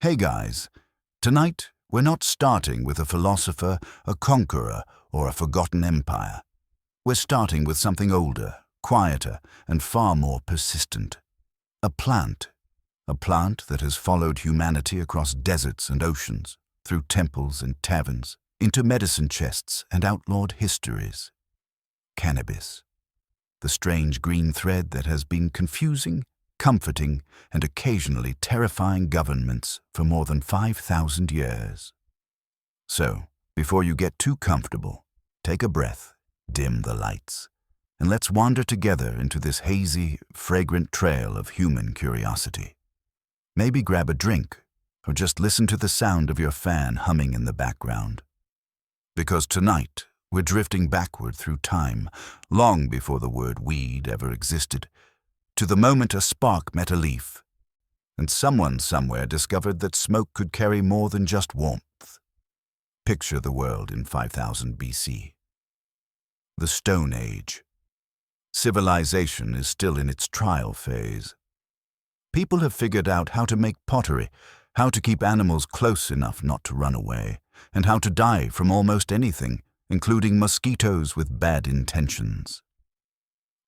Hey guys, tonight we're not starting with a philosopher, a conqueror, or a forgotten empire. We're starting with something older, quieter, and far more persistent. A plant. A plant that has followed humanity across deserts and oceans, through temples and taverns, into medicine chests and outlawed histories. Cannabis. The strange green thread that has been confusing, comforting, and occasionally terrifying governments for more than 5,000 years. So, before you get too comfortable, take a breath, dim the lights, and let's wander together into this hazy, fragrant trail of human curiosity. Maybe grab a drink, or just listen to the sound of your fan humming in the background. Because tonight, we're drifting backward through time, long before the word weed ever existed, to the moment a spark met a leaf, and someone somewhere discovered that smoke could carry more than just warmth. Picture the world in 5000 BC. The Stone Age. Civilization is still in its trial phase. People have figured out how to make pottery, how to keep animals close enough not to run away, and how to die from almost anything, including mosquitoes with bad intentions.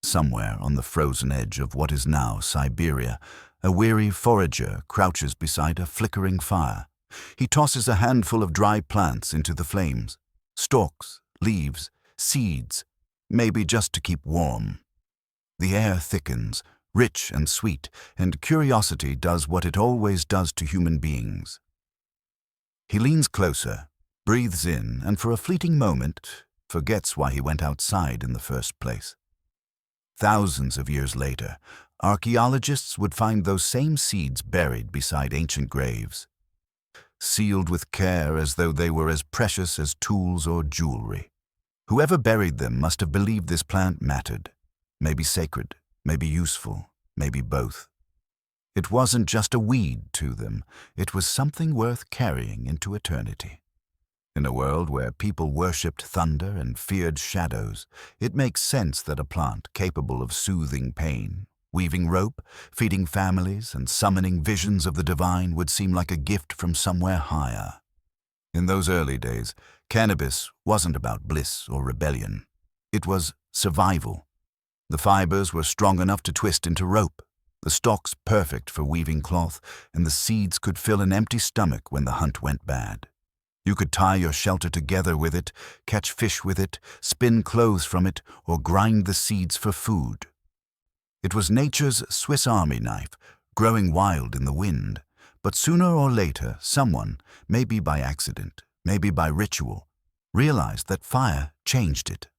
Somewhere on the frozen edge of what is now Siberia, a weary forager crouches beside a flickering fire. He tosses a handful of dry plants into the flames, stalks, leaves, seeds, maybe just to keep warm. The air thickens, rich and sweet, and curiosity does what it always does to human beings. He leans closer, breathes in, and for a fleeting moment, forgets why he went outside in the first place. Thousands of years later, archaeologists would find those same seeds buried beside ancient graves, sealed with care as though they were as precious as tools or jewelry. Whoever buried them must have believed this plant mattered, maybe sacred, maybe useful, maybe both. It wasn't just a weed to them, it was something worth carrying into eternity. In a world where people worshipped thunder and feared shadows, it makes sense that a plant capable of soothing pain, weaving rope, feeding families, and summoning visions of the divine would seem like a gift from somewhere higher. In those early days, cannabis wasn't about bliss or rebellion. It was survival. The fibers were strong enough to twist into rope, the stalks perfect for weaving cloth, and the seeds could fill an empty stomach when the hunt went bad. You could tie your shelter together with it, catch fish with it, spin clothes from it, or grind the seeds for food. It was nature's Swiss Army knife, growing wild in the wind. But sooner or later, someone, maybe by accident, maybe by ritual, realized that fire changed it.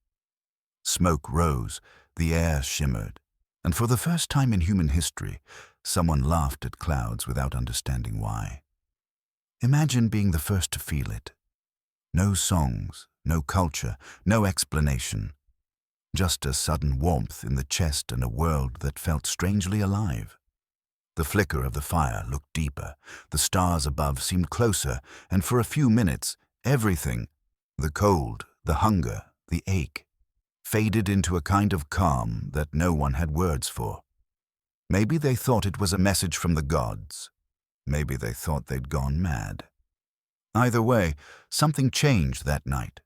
Smoke rose, the air shimmered, and for the first time in human history, someone laughed at clouds without understanding why. Imagine being the first to feel it. No songs, no culture, no explanation. Just a sudden warmth in the chest and a world that felt strangely alive. The flicker of the fire looked deeper, the stars above seemed closer, and for a few minutes, everything, the cold, the hunger, the ache, faded into a kind of calm that no one had words for. Maybe they thought it was a message from the gods. Maybe they thought they'd gone mad. Either way, something changed that night.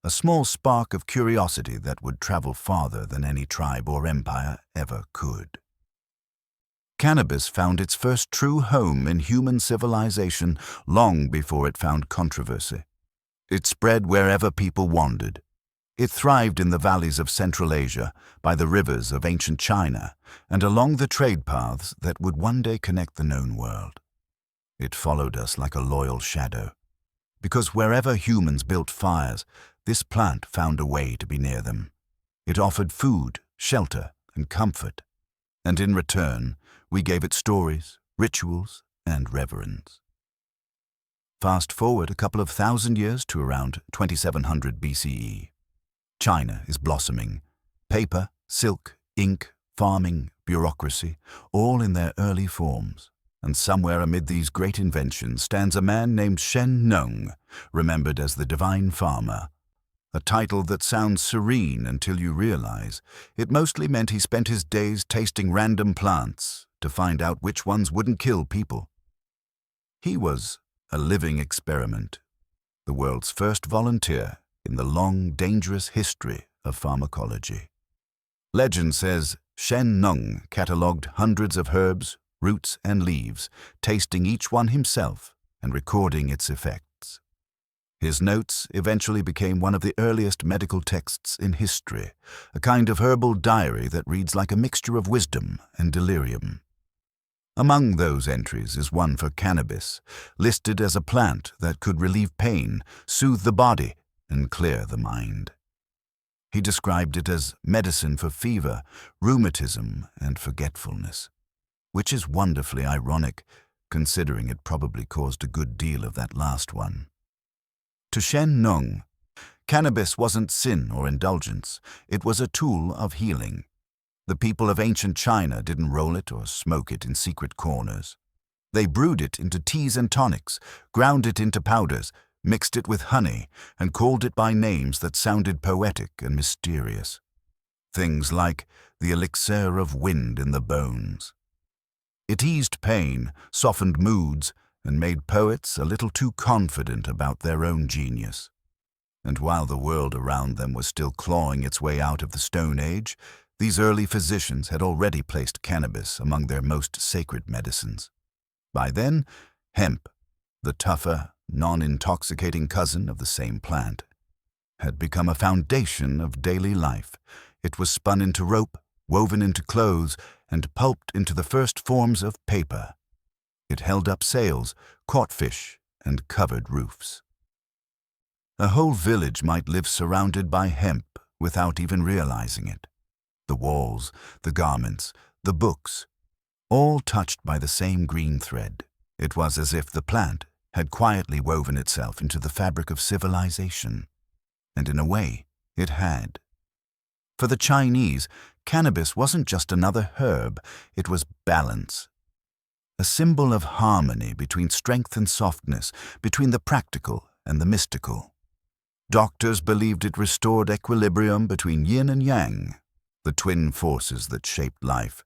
A small spark of curiosity that would travel farther than any tribe or empire ever could. Cannabis found its first true home in human civilization long before it found controversy. It spread wherever people wandered. It thrived in the valleys of Central Asia, by the rivers of ancient China, and along the trade paths that would one day connect the known world. It followed us like a loyal shadow, because wherever humans built fires, this plant found a way to be near them. It offered food, shelter, and comfort, and in return, we gave it stories, rituals, and reverence. Fast forward a couple of thousand years to around 2700 BCE. China is blossoming. Paper, silk, ink, farming, bureaucracy, all in their early forms. And somewhere amid these great inventions stands a man named Shen Nung, remembered as the divine farmer. A title that sounds serene until you realize it mostly meant he spent his days tasting random plants to find out which ones wouldn't kill people. He was a living experiment, the world's first volunteer in the long, dangerous history of pharmacology. Legend says Shen Nung catalogued hundreds of herbs, roots, and leaves, tasting each one himself and recording its effects. His notes eventually became one of the earliest medical texts in history, a kind of herbal diary that reads like a mixture of wisdom and delirium. Among those entries is one for cannabis, listed as a plant that could relieve pain, soothe the body, and clear the mind. He described it as medicine for fever, rheumatism, and forgetfulness, which is wonderfully ironic, considering it probably caused a good deal of that last one. To Shen Nung, cannabis wasn't sin or indulgence, it was a tool of healing. The people of ancient China didn't roll it or smoke it in secret corners. They brewed it into teas and tonics, ground it into powders, mixed it with honey, and called it by names that sounded poetic and mysterious. Things like the elixir of wind in the bones. It eased pain, softened moods, and made poets a little too confident about their own genius. And while the world around them was still clawing its way out of the Stone Age, these early physicians had already placed cannabis among their most sacred medicines. By then, hemp, the tougher, non-intoxicating cousin of the same plant, had become a foundation of daily life. It was spun into rope, woven into clothes, and pulped into the first forms of paper. It held up sails, caught fish, and covered roofs. A whole village might live surrounded by hemp without even realizing it. The walls, the garments, the books, all touched by the same green thread. It was as if the plant had quietly woven itself into the fabric of civilization. And in a way, it had. For the Chinese, cannabis wasn't just another herb, it was balance. A symbol of harmony between strength and softness, between the practical and the mystical. Doctors believed it restored equilibrium between yin and yang, the twin forces that shaped life.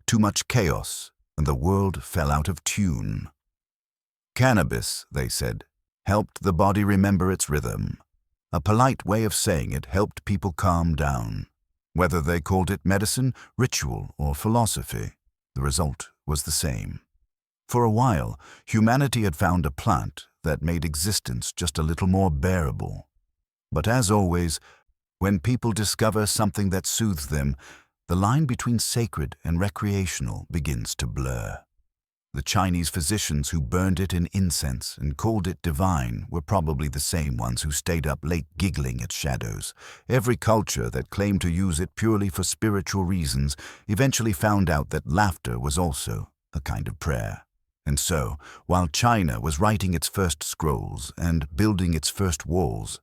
Too much chaos, and the world fell out of tune. Cannabis, they said, helped the body remember its rhythm. A polite way of saying it helped people calm down. Whether they called it medicine, ritual, or philosophy, the result was the same. For a while, humanity had found a plant that made existence just a little more bearable. But as always, when people discover something that soothes them, the line between sacred and recreational begins to blur. The Chinese physicians who burned it in incense and called it divine were probably the same ones who stayed up late giggling at shadows. Every culture that claimed to use it purely for spiritual reasons eventually found out that laughter was also a kind of prayer. And so, while China was writing its first scrolls and building its first walls,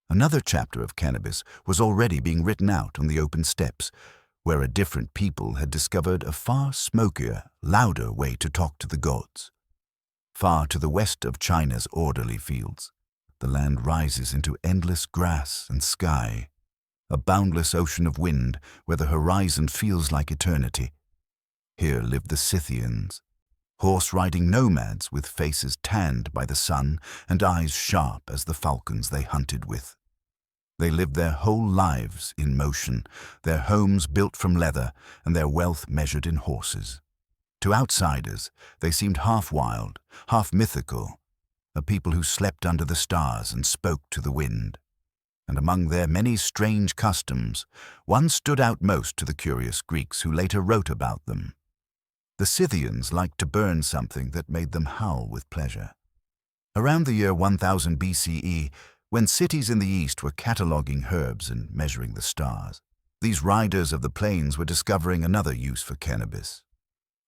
another chapter of cannabis was already being written out on the open steppes, where a different people had discovered a far smokier, louder way to talk to the gods. Far to the west of China's orderly fields, the land rises into endless grass and sky, a boundless ocean of wind where the horizon feels like eternity. Here lived the Scythians, horse-riding nomads with faces tanned by the sun and eyes sharp as the falcons they hunted with. They lived their whole lives in motion, their homes built from leather and their wealth measured in horses. To outsiders, they seemed half wild, half mythical, a people who slept under the stars and spoke to the wind. And among their many strange customs, one stood out most to the curious Greeks who later wrote about them. The Scythians liked to burn something that made them howl with pleasure. Around the year 1000 BCE, when cities in the east were cataloguing herbs and measuring the stars, these riders of the plains were discovering another use for cannabis.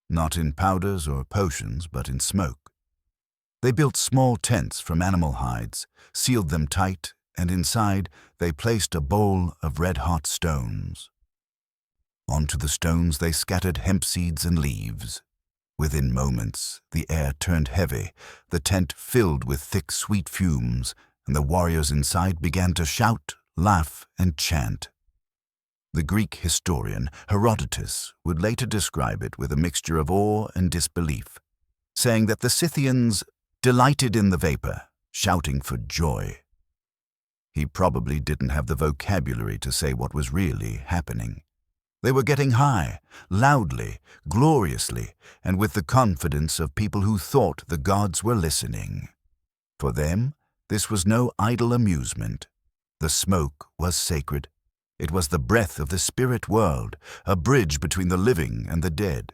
Not in powders or potions, but in smoke. They built small tents from animal hides, sealed them tight, and inside they placed a bowl of red-hot stones. Onto the stones they scattered hemp seeds and leaves. Within moments, the air turned heavy, the tent filled with thick, sweet fumes, and the warriors inside began to shout, laugh, and chant. The Greek historian Herodotus would later describe it with a mixture of awe and disbelief. saying that the Scythians delighted in the vapor, shouting for joy. He probably didn't have the vocabulary to say what was really happening. They were getting high, loudly, gloriously, and with the confidence of people who thought the gods were listening. For them, this was no idle amusement. The smoke was sacred. It was the breath of the spirit world, a bridge between the living and the dead.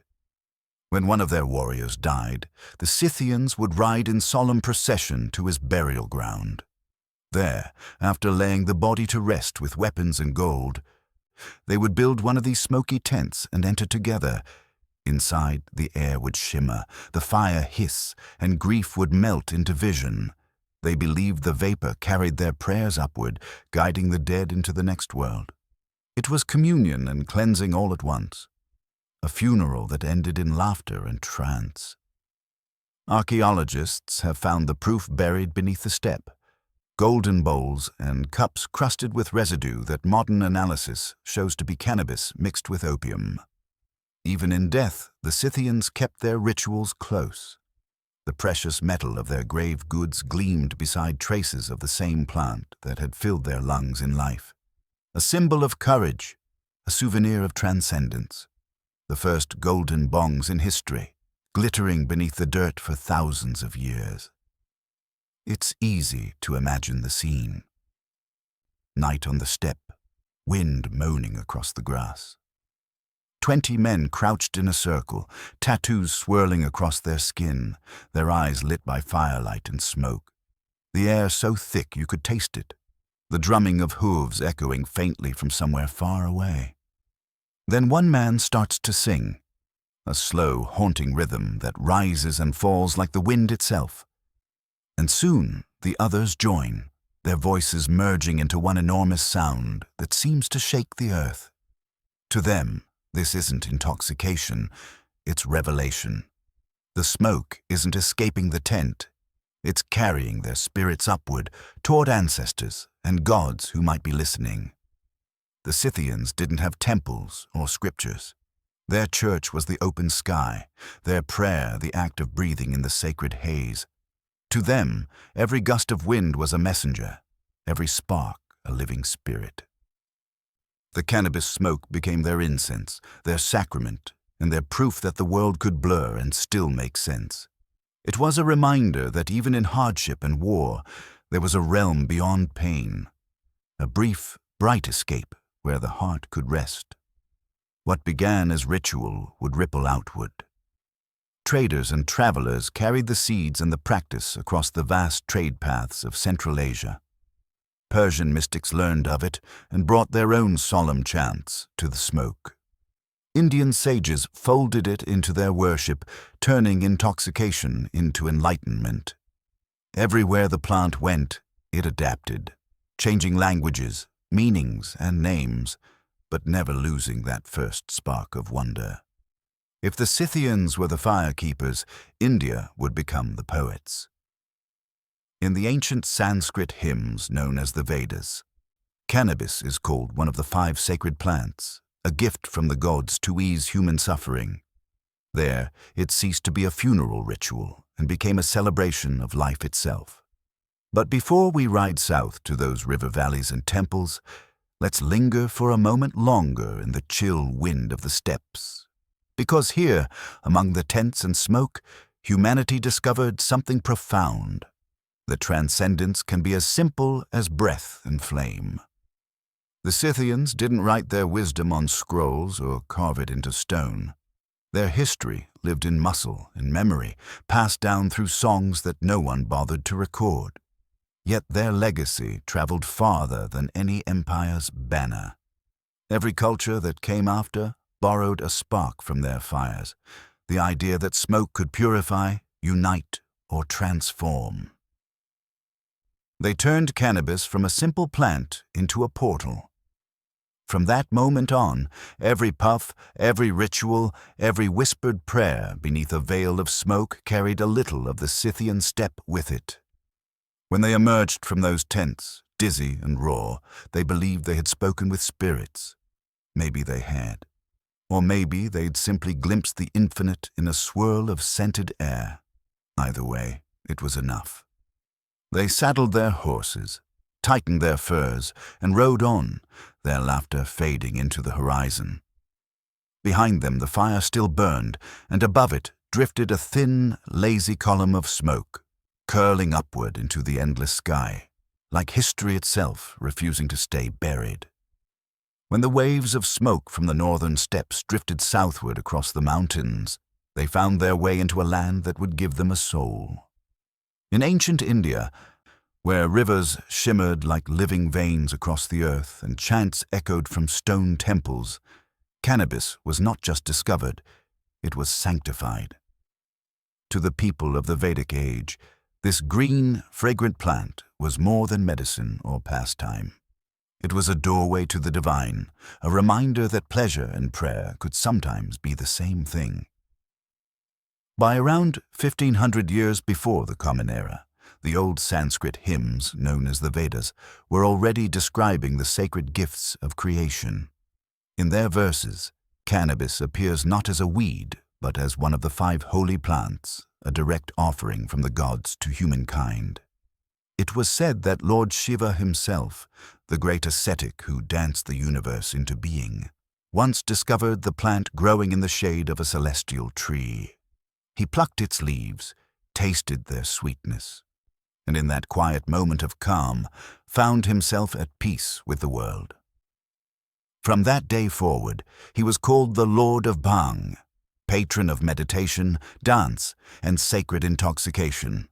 When one of their warriors died, the Scythians would ride in solemn procession to his burial ground. There, after laying the body to rest with weapons and gold, they would build one of these smoky tents and enter together. Inside, the air would shimmer, the fire hiss, and grief would melt into vision. They believed the vapor carried their prayers upward, guiding the dead into the next world. It was communion and cleansing all at once, a funeral that ended in laughter and trance. Archaeologists have found the proof buried beneath the steppe, golden bowls and cups crusted with residue that modern analysis shows to be cannabis mixed with opium. Even in death, the Scythians kept their rituals close. The precious metal of their grave goods gleamed beside traces of the same plant that had filled their lungs in life. A symbol of courage, a souvenir of transcendence. The first golden bongs in history, glittering beneath the dirt for thousands of years. It's easy to imagine the scene. Night on the steppe, wind moaning across the grass. 20 men crouched in a circle, tattoos swirling across their skin, their eyes lit by firelight and smoke. The air so thick you could taste it, the drumming of hooves echoing faintly from somewhere far away. Then one man starts to sing, a slow, haunting rhythm that rises and falls like the wind itself. And soon the others join, their voices merging into one enormous sound that seems to shake the earth. To them, this isn't intoxication, it's revelation. The smoke isn't escaping the tent, it's carrying their spirits upward toward ancestors and gods who might be listening. The Scythians didn't have temples or scriptures. Their church was the open sky, their prayer the act of breathing in the sacred haze. To them, every gust of wind was a messenger, every spark a living spirit. The cannabis smoke became their incense, their sacrament, and their proof that the world could blur and still make sense. It was a reminder that even in hardship and war, there was a realm beyond pain, a brief, bright escape where the heart could rest. What began as ritual would ripple outward. Traders and travelers carried the seeds and the practice across the vast trade paths of Central Asia. Persian mystics learned of it and brought their own solemn chants to the smoke. Indian sages folded it into their worship, turning intoxication into enlightenment. Everywhere the plant went, it adapted, changing languages, meanings, and names, but never losing that first spark of wonder. If the Scythians were the firekeepers, India would become the poets. In the ancient Sanskrit hymns known as the Vedas, cannabis is called one of the 5 sacred plants, a gift from the gods to ease human suffering. There, it ceased to be a funeral ritual and became a celebration of life itself. But before we ride south to those river valleys and temples, let's linger for a moment longer in the chill wind of the steppes. Because here, among the tents and smoke, humanity discovered something profound. The transcendence can be as simple as breath and flame. The Scythians didn't write their wisdom on scrolls or carve it into stone. Their history lived in muscle and memory, passed down through songs that no one bothered to record. Yet their legacy traveled farther than any empire's banner. Every culture that came after borrowed a spark from their fires, the idea that smoke could purify, unite, or transform. They turned cannabis from a simple plant into a portal. From that moment on, every puff, every ritual, every whispered prayer beneath a veil of smoke carried a little of the Scythian steppe with it. When they emerged from those tents, dizzy and raw, they believed they had spoken with spirits. Maybe they had. Or maybe they'd simply glimpsed the infinite in a swirl of scented air. Either way, it was enough. They saddled their horses, tightened their furs, and rode on, their laughter fading into the horizon. Behind them the fire still burned, and above it drifted a thin, lazy column of smoke, curling upward into the endless sky, like history itself refusing to stay buried. When the waves of smoke from the northern steppes drifted southward across the mountains, they found their way into a land that would give them a soul. In ancient India, where rivers shimmered like living veins across the earth and chants echoed from stone temples, cannabis was not just discovered, it was sanctified. To the people of the Vedic age, this green, fragrant plant was more than medicine or pastime. It was a doorway to the divine, a reminder that pleasure and prayer could sometimes be the same thing. By around 1500 years before the Common Era, the old Sanskrit hymns, known as the Vedas, were already describing the sacred gifts of creation. In their verses, cannabis appears not as a weed, but as one of the 5 holy plants, a direct offering from the gods to humankind. It was said that Lord Shiva himself, the great ascetic who danced the universe into being, once discovered the plant growing in the shade of a celestial tree. He plucked its leaves, tasted their sweetness, and in that quiet moment of calm, found himself at peace with the world. From that day forward, he was called the Lord of Bhang, patron of meditation, dance, and sacred intoxication.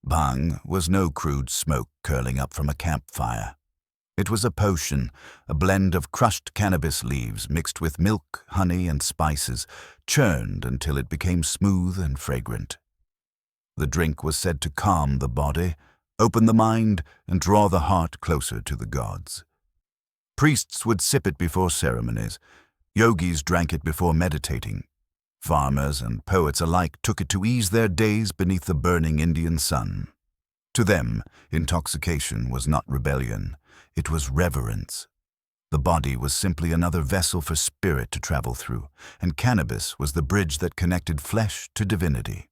Bhang was no crude smoke curling up from a campfire. It was a potion, a blend of crushed cannabis leaves mixed with milk, honey, and spices, churned until it became smooth and fragrant. The drink was said to calm the body, open the mind, and draw the heart closer to the gods. Priests would sip it before ceremonies. Yogis drank it before meditating. Farmers and poets alike took it to ease their days beneath the burning Indian sun. To them, intoxication was not rebellion, it was reverence. The body was simply another vessel for spirit to travel through, and cannabis was the bridge that connected flesh to divinity.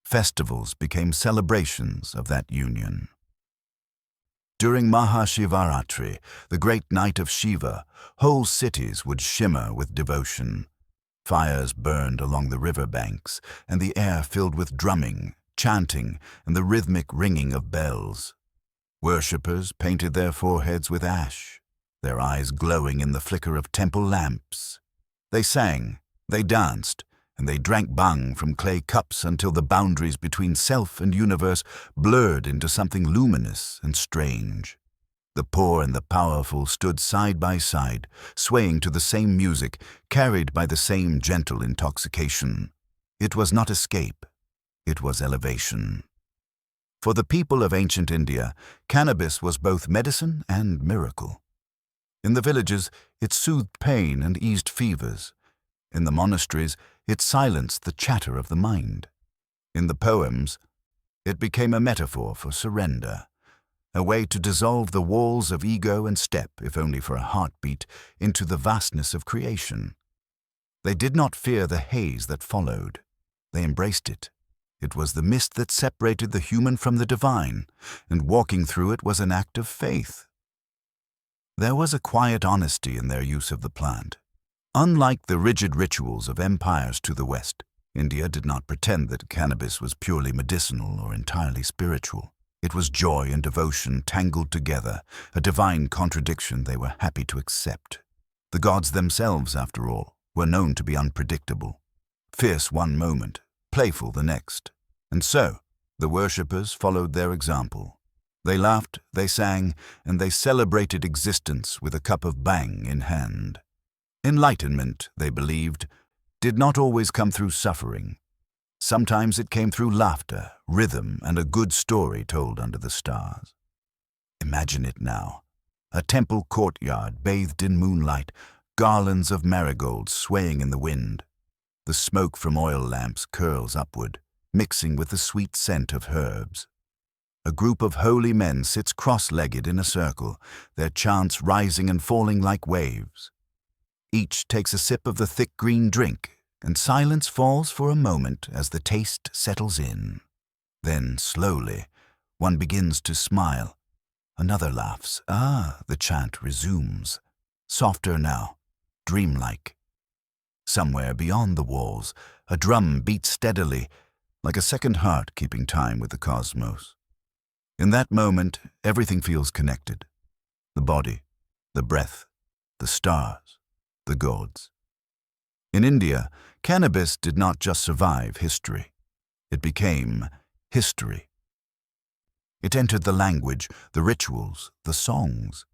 Festivals became celebrations of that union. During Mahashivaratri, the great night of Shiva, whole cities would shimmer with devotion. Fires burned along the river banks, and the air filled with drumming, chanting, and the rhythmic ringing of bells. Worshippers painted their foreheads with ash, their eyes glowing in the flicker of temple lamps. They sang, they danced, and they drank bhang from clay cups until the boundaries between self and universe blurred into something luminous and strange. The poor and the powerful stood side by side, swaying to the same music, carried by the same gentle intoxication. It was not escape, it was elevation. For the people of ancient India, cannabis was both medicine and miracle. In the villages, it soothed pain and eased fevers. In the monasteries, it silenced the chatter of the mind. In the poems, it became a metaphor for surrender, a way to dissolve the walls of ego and step, if only for a heartbeat, into the vastness of creation. They did not fear the haze that followed. They embraced it. It was the mist that separated the human from the divine, and walking through it was an act of faith. There was a quiet honesty in their use of the plant. Unlike the rigid rituals of empires to the west, India did not pretend that cannabis was purely medicinal or entirely spiritual. It was joy and devotion tangled together, a divine contradiction they were happy to accept. The gods themselves, after all, were known to be unpredictable, fierce one moment, playful the next. And so, the worshippers followed their example. They laughed, they sang, and they celebrated existence with a cup of bhang in hand. Enlightenment, they believed, did not always come through suffering. Sometimes it came through laughter, rhythm, and a good story told under the stars. Imagine it now. A temple courtyard bathed in moonlight, garlands of marigolds swaying in the wind. The smoke from oil lamps curls upward, mixing with the sweet scent of herbs. A group of holy men sits cross-legged in a circle, their chants rising and falling like waves. Each takes a sip of the thick green drink, and silence falls for a moment as the taste settles in. Then, slowly, one begins to smile. Another laughs. The chant resumes. Softer now, dreamlike. Somewhere beyond the walls, a drum beats steadily, like a second heart keeping time with the cosmos. In that moment, everything feels connected. The body, the breath, the stars, the gods. In India, cannabis did not just survive history. It became history. It entered the language, the rituals, the songs.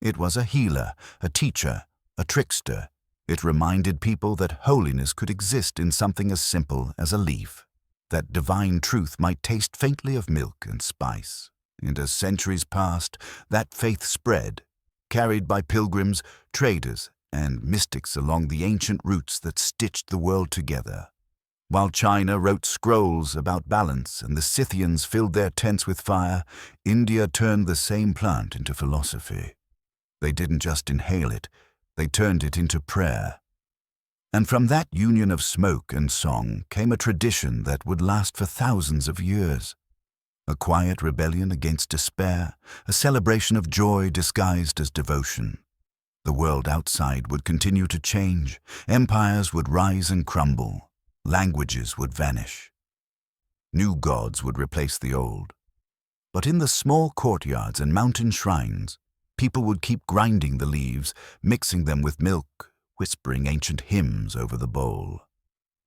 It was a healer, a teacher, a trickster. It reminded people that holiness could exist in something as simple as a leaf, that divine truth might taste faintly of milk and spice. And as centuries passed, that faith spread, carried by pilgrims, traders, and mystics along the ancient routes that stitched the world together. While China wrote scrolls about balance and the Scythians filled their tents with fire, India turned the same plant into philosophy. They didn't just inhale it, they turned it into prayer. And from that union of smoke and song came a tradition that would last for thousands of years. A quiet rebellion against despair, a celebration of joy disguised as devotion. The world outside would continue to change, empires would rise and crumble, languages would vanish. New gods would replace the old. But in the small courtyards and mountain shrines, people would keep grinding the leaves, mixing them with milk, whispering ancient hymns over the bowl.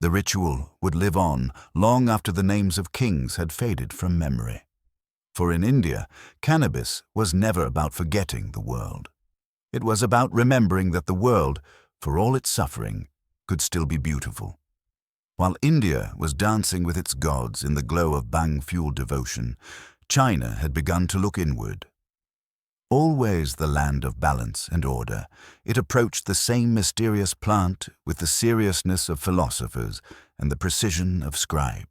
The ritual would live on long after the names of kings had faded from memory. For in India, cannabis was never about forgetting the world. It was about remembering that the world, for all its suffering, could still be beautiful. While India was dancing with its gods in the glow of bhang-fueled devotion, China had begun to look inward. Always the land of balance and order, it approached the same mysterious plant with the seriousness of philosophers and the precision of scribes.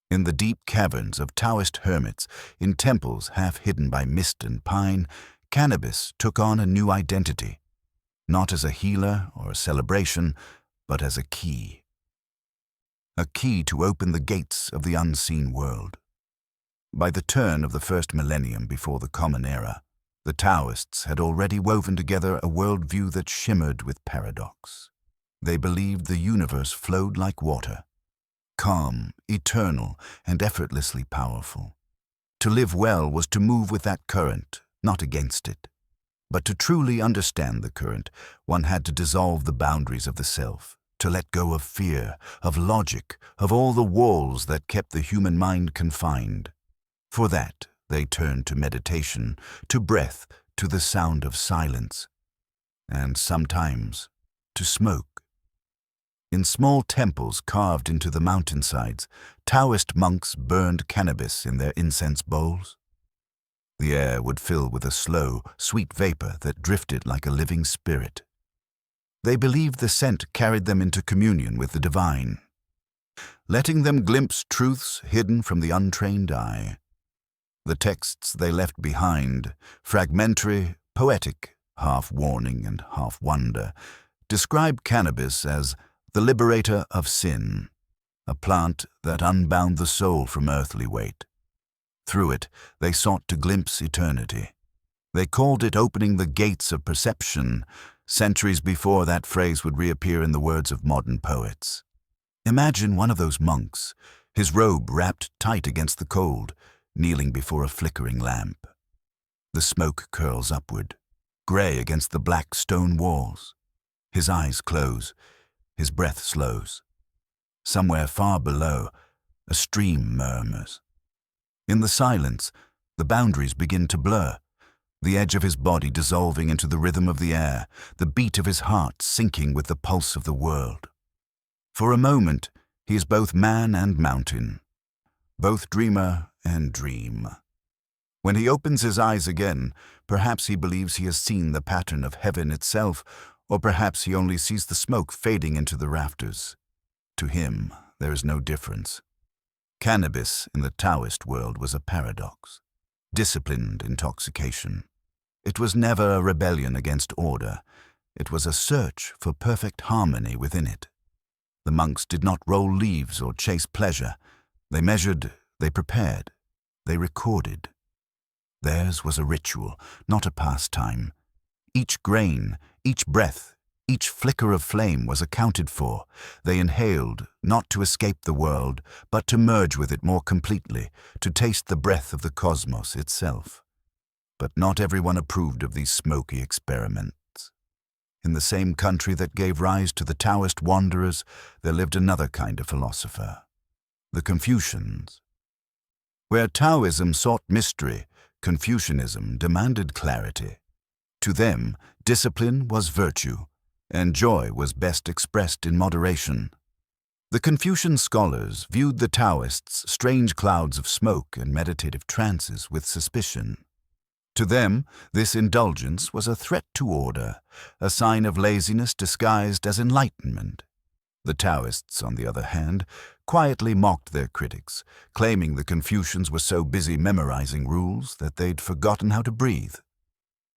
In the deep caverns of Taoist hermits, in temples half hidden by mist and pine, cannabis took on a new identity, not as a healer or a celebration, but as a key. A key to open the gates of the unseen world. By the turn of the first millennium before the Common Era, the Taoists had already woven together a worldview that shimmered with paradox. They believed the universe flowed like water, calm, eternal, and effortlessly powerful. To live well was to move with that current, not against it. But to truly understand the current, one had to dissolve the boundaries of the self, to let go of fear, of logic, of all the walls that kept the human mind confined. For that, they turned to meditation, to breath, to the sound of silence, and sometimes to smoke. In small temples carved into the mountainsides, Taoist monks burned cannabis in their incense bowls. The air would fill with a slow, sweet vapor that drifted like a living spirit. They believed the scent carried them into communion with the divine, letting them glimpse truths hidden from the untrained eye. The texts they left behind, fragmentary, poetic, half warning and half wonder, describe cannabis as the liberator of sin, a plant that unbound the soul from earthly weight. Through it, they sought to glimpse eternity. They called it opening the gates of perception, centuries before that phrase would reappear in the words of modern poets. Imagine one of those monks, his robe wrapped tight against the cold, kneeling before a flickering lamp. The smoke curls upward, grey against the black stone walls. His eyes close, his breath slows. Somewhere far below, a stream murmurs. In the silence, the boundaries begin to blur, the edge of his body dissolving into the rhythm of the air, the beat of his heart sinking with the pulse of the world. For a moment, he is both man and mountain, both dreamer and dream. When he opens his eyes again, perhaps he believes he has seen the pattern of heaven itself, or perhaps he only sees the smoke fading into the rafters. To him, there is no difference. Cannabis in the Taoist world was a paradox, disciplined intoxication. It was never a rebellion against order. It was a search for perfect harmony within it. The monks did not roll leaves or chase pleasure. They measured, they prepared, they recorded. Theirs was a ritual, not a pastime. Each grain, each breath, each flicker of flame was accounted for. They inhaled, not to escape the world, but to merge with it more completely, to taste the breath of the cosmos itself. But not everyone approved of these smoky experiments. In the same country that gave rise to the Taoist wanderers, there lived another kind of philosopher, the Confucians. Where Taoism sought mystery, Confucianism demanded clarity. To them, discipline was virtue, and joy was best expressed in moderation. The Confucian scholars viewed the Taoists' strange clouds of smoke and meditative trances with suspicion. To them, this indulgence was a threat to order, a sign of laziness disguised as enlightenment. The Taoists, on the other hand, quietly mocked their critics, claiming the Confucians were so busy memorizing rules that they'd forgotten how to breathe.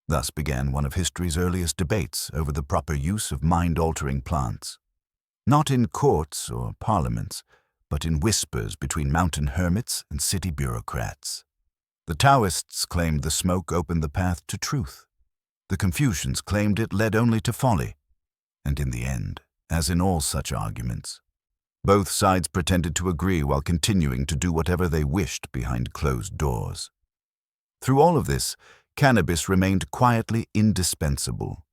Thus began one of history's earliest debates over the proper use of mind-altering plants. Not in courts or parliaments, but in whispers between mountain hermits and city bureaucrats. The Taoists claimed the smoke opened the path to truth. The Confucians claimed it led only to folly. And in the end, as in all such arguments, both sides pretended to agree while continuing to do whatever they wished behind closed doors. Through all of this, cannabis remained quietly indispensable.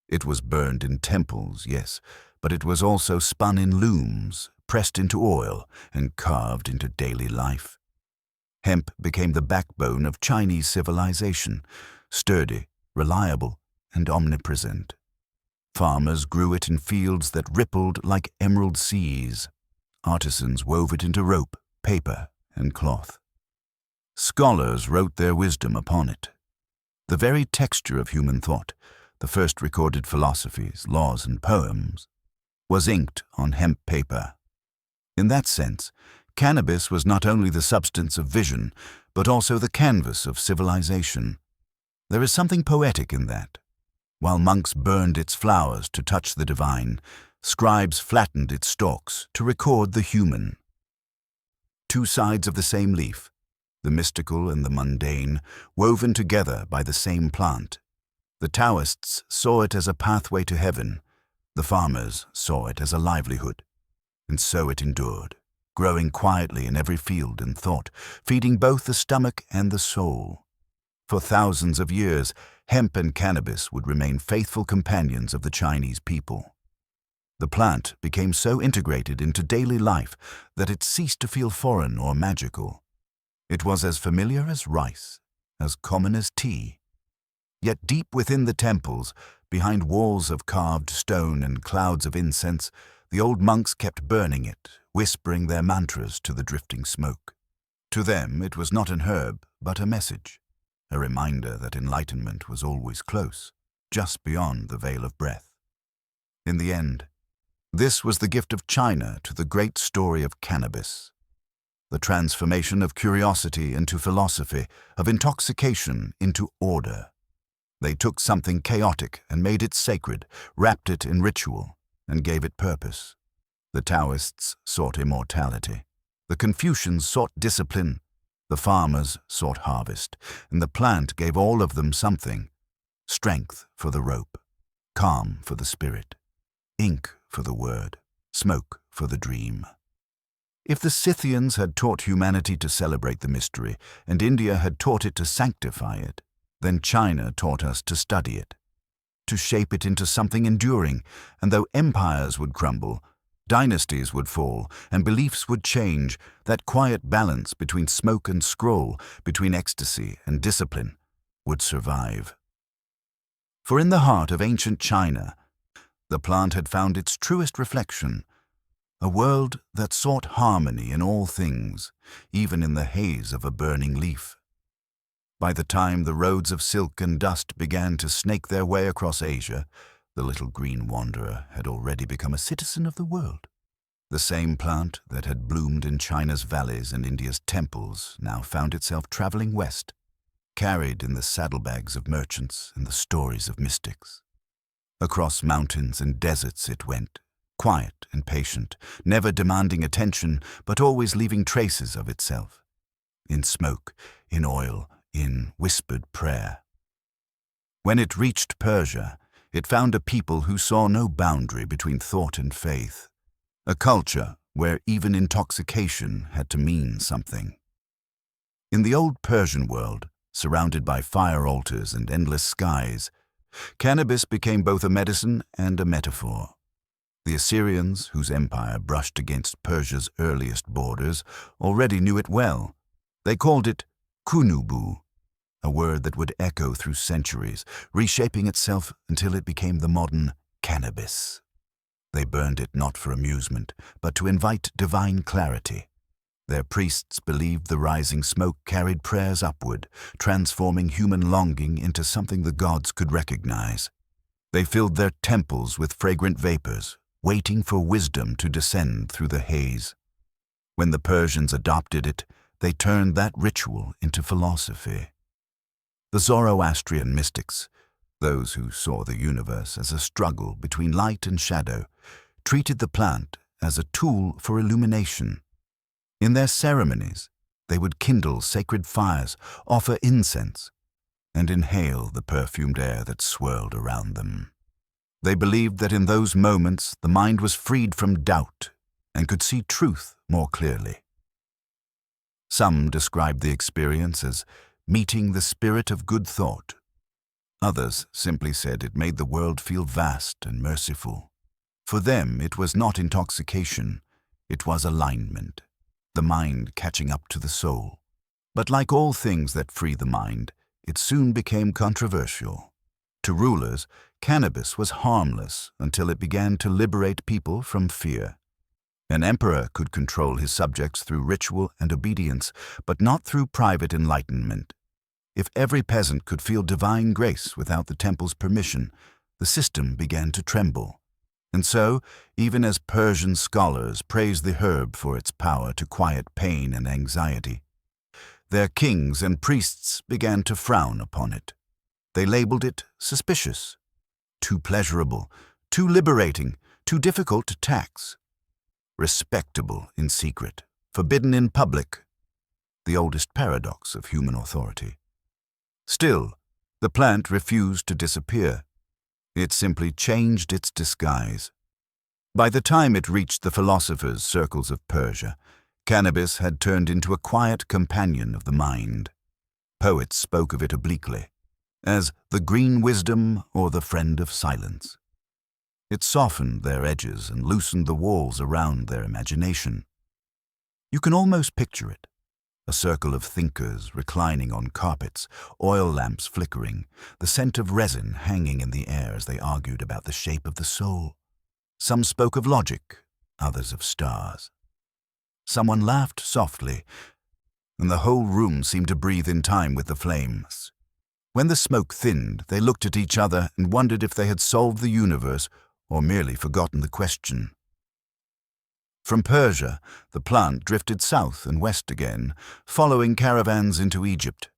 It was burned in temples, yes, but it was also spun in looms, pressed into oil, and carved into daily life. Hemp became the backbone of Chinese civilization, sturdy, reliable, and omnipresent. Farmers grew it in fields that rippled like emerald seas. Artisans wove it into rope, paper, and cloth. Scholars wrote their wisdom upon it. The very texture of human thought, the first recorded philosophies, laws, and poems, was inked on hemp paper. In that sense, cannabis was not only the substance of vision, but also the canvas of civilization. There is something poetic in that. While monks burned its flowers to touch the divine, scribes flattened its stalks to record the human. Two sides of the same leaf, the mystical and the mundane, woven together by the same plant. The Taoists saw it as a pathway to heaven. The farmers saw it as a livelihood. And so it endured, growing quietly in every field and thought, feeding both the stomach and the soul. For thousands of years, hemp and cannabis would remain faithful companions of the Chinese people. The plant became so integrated into daily life that it ceased to feel foreign or magical. It was as familiar as rice, as common as tea. Yet deep within the temples, behind walls of carved stone and clouds of incense, the old monks kept burning it, whispering their mantras to the drifting smoke. To them, it was not an herb, but a message, a reminder that enlightenment was always close, just beyond the veil of breath. In the end, this was the gift of China to the great story of cannabis. The transformation of curiosity into philosophy, of intoxication into order. They took something chaotic and made it sacred, wrapped it in ritual, and gave it purpose. The Taoists sought immortality. The Confucians sought discipline. The farmers sought harvest, and the plant gave all of them something: strength for the rope, calm for the spirit, ink for the word, smoke for the dream. If the Scythians had taught humanity to celebrate the mystery, and India had taught it to sanctify it, then China taught us to study it, to shape it into something enduring, and though empires would crumble, dynasties would fall, and beliefs would change, that quiet balance between smoke and scroll, between ecstasy and discipline, would survive. For in the heart of ancient China, the plant had found its truest reflection, a world that sought harmony in all things, even in the haze of a burning leaf. By the time the roads of silk and dust began to snake their way across Asia, the little green wanderer had already become a citizen of the world. The same plant that had bloomed in China's valleys and India's temples now found itself traveling west, carried in the saddlebags of merchants and the stories of mystics. Across mountains and deserts it went, quiet and patient, never demanding attention, but always leaving traces of itself. In smoke, in oil, in whispered prayer. When it reached Persia, it found a people who saw no boundary between thought and faith, a culture where even intoxication had to mean something. In the old Persian world, surrounded by fire altars and endless skies, cannabis became both a medicine and a metaphor. The Assyrians, whose empire brushed against Persia's earliest borders, already knew it well. They called it kunubu, a word that would echo through centuries, reshaping itself until it became the modern cannabis. They burned it not for amusement, but to invite divine clarity. Their priests believed the rising smoke carried prayers upward, transforming human longing into something the gods could recognize. They filled their temples with fragrant vapors, waiting for wisdom to descend through the haze. When the Persians adopted it, they turned that ritual into philosophy. The Zoroastrian mystics, those who saw the universe as a struggle between light and shadow, treated the plant as a tool for illumination. In their ceremonies, they would kindle sacred fires, offer incense, and inhale the perfumed air that swirled around them. They believed that in those moments the mind was freed from doubt and could see truth more clearly. Some described the experience as meeting the spirit of good thought. Others simply said it made the world feel vast and merciful. For them, it was not intoxication, it was alignment, the mind catching up to the soul. But like all things that free the mind, it soon became controversial. To rulers, cannabis was harmless until it began to liberate people from fear. An emperor could control his subjects through ritual and obedience, but not through private enlightenment. If every peasant could feel divine grace without the temple's permission, the system began to tremble. And so, even as Persian scholars praised the herb for its power to quiet pain and anxiety, their kings and priests began to frown upon it. They labeled it suspicious, too pleasurable, too liberating, too difficult to tax. Respectable in secret, forbidden in public, the oldest paradox of human authority. Still, the plant refused to disappear. It simply changed its disguise. By the time it reached the philosophers' circles of Persia, cannabis had turned into a quiet companion of the mind. Poets spoke of it obliquely, as the green wisdom or the friend of silence. It softened their edges and loosened the walls around their imagination. You can almost picture it, a circle of thinkers reclining on carpets, oil lamps flickering, the scent of resin hanging in the air as they argued about the shape of the soul. Some spoke of logic, others of stars. Someone laughed softly, and the whole room seemed to breathe in time with the flames. When the smoke thinned, they looked at each other and wondered if they had solved the universe or merely forgotten the question. From Persia, the plant drifted south and west again, following caravans into Egypt.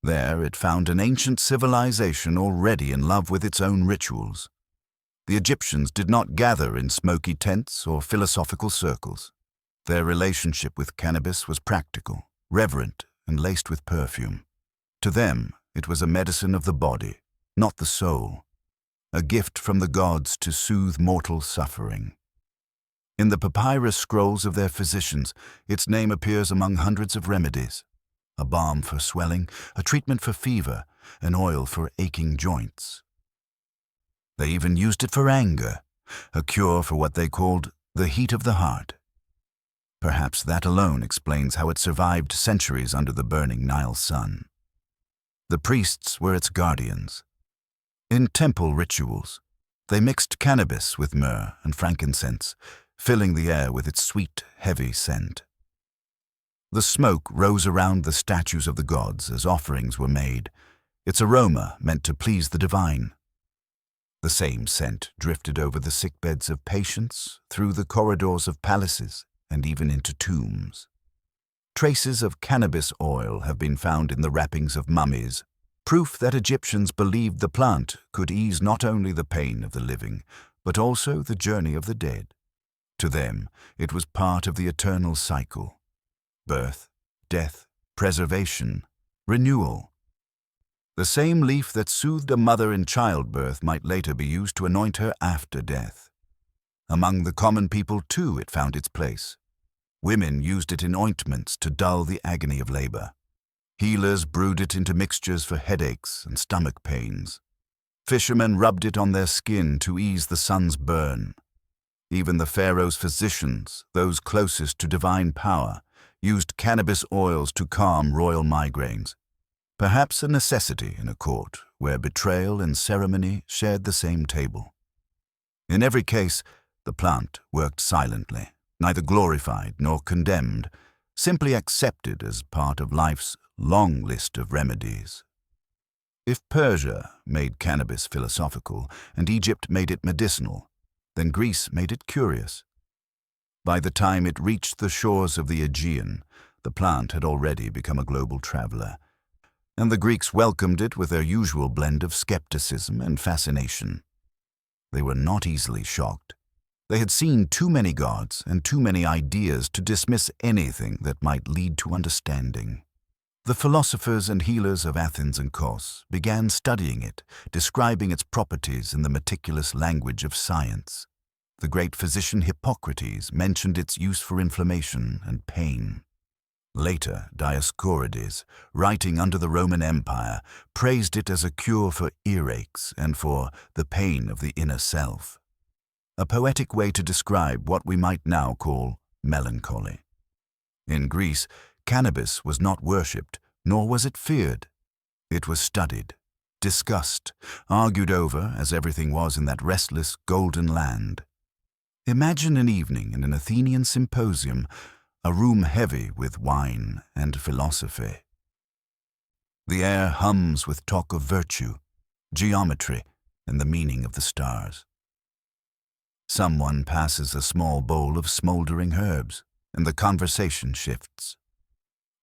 There it found an ancient civilization already in love with its own rituals. The Egyptians did not gather in smoky tents or philosophical circles. Their relationship with cannabis was practical, reverent, and laced with perfume. To them, it was a medicine of the body, not the soul, a gift from the gods to soothe mortal suffering. In the papyrus scrolls of their physicians, its name appears among hundreds of remedies: a balm for swelling, a treatment for fever, an oil for aching joints. They even used it for anger, a cure for what they called the heat of the heart. Perhaps that alone explains how it survived centuries under the burning Nile sun. The priests were its guardians. In temple rituals, they mixed cannabis with myrrh and frankincense, filling the air with its sweet, heavy scent. The smoke rose around the statues of the gods as offerings were made, its aroma meant to please the divine. The same scent drifted over the sickbeds of patients, through the corridors of palaces, and even into tombs. Traces of cannabis oil have been found in the wrappings of mummies, proof that Egyptians believed the plant could ease not only the pain of the living, but also the journey of the dead. To them, it was part of the eternal cycle: birth, death, preservation, renewal. The same leaf that soothed a mother in childbirth might later be used to anoint her after death. Among the common people, too, it found its place. Women used it in ointments to dull the agony of labor. Healers brewed it into mixtures for headaches and stomach pains. Fishermen rubbed it on their skin to ease the sun's burn. Even the pharaoh's physicians, those closest to divine power, used cannabis oils to calm royal migraines. Perhaps a necessity in a court where betrayal and ceremony shared the same table. In every case, the plant worked silently, neither glorified nor condemned, simply accepted as part of life's long list of remedies. If Persia made cannabis philosophical and Egypt made it medicinal, then Greece made it curious. By the time it reached the shores of the Aegean, the plant had already become a global traveler, and the Greeks welcomed it with their usual blend of skepticism and fascination. They were not easily shocked. They had seen too many gods and too many ideas to dismiss anything that might lead to understanding. The philosophers and healers of Athens and Kos began studying it, describing its properties in the meticulous language of science. The great physician Hippocrates mentioned its use for inflammation and pain. Later, Dioscorides, writing under the Roman Empire, praised it as a cure for earaches and for the pain of the inner self. A poetic way to describe what we might now call melancholy. In Greece, cannabis was not worshipped, nor was it feared. It was studied, discussed, argued over, as everything was in that restless, golden land. Imagine an evening in an Athenian symposium, a room heavy with wine and philosophy. The air hums with talk of virtue, geometry, and the meaning of the stars. Someone passes a small bowl of smoldering herbs, and the conversation shifts.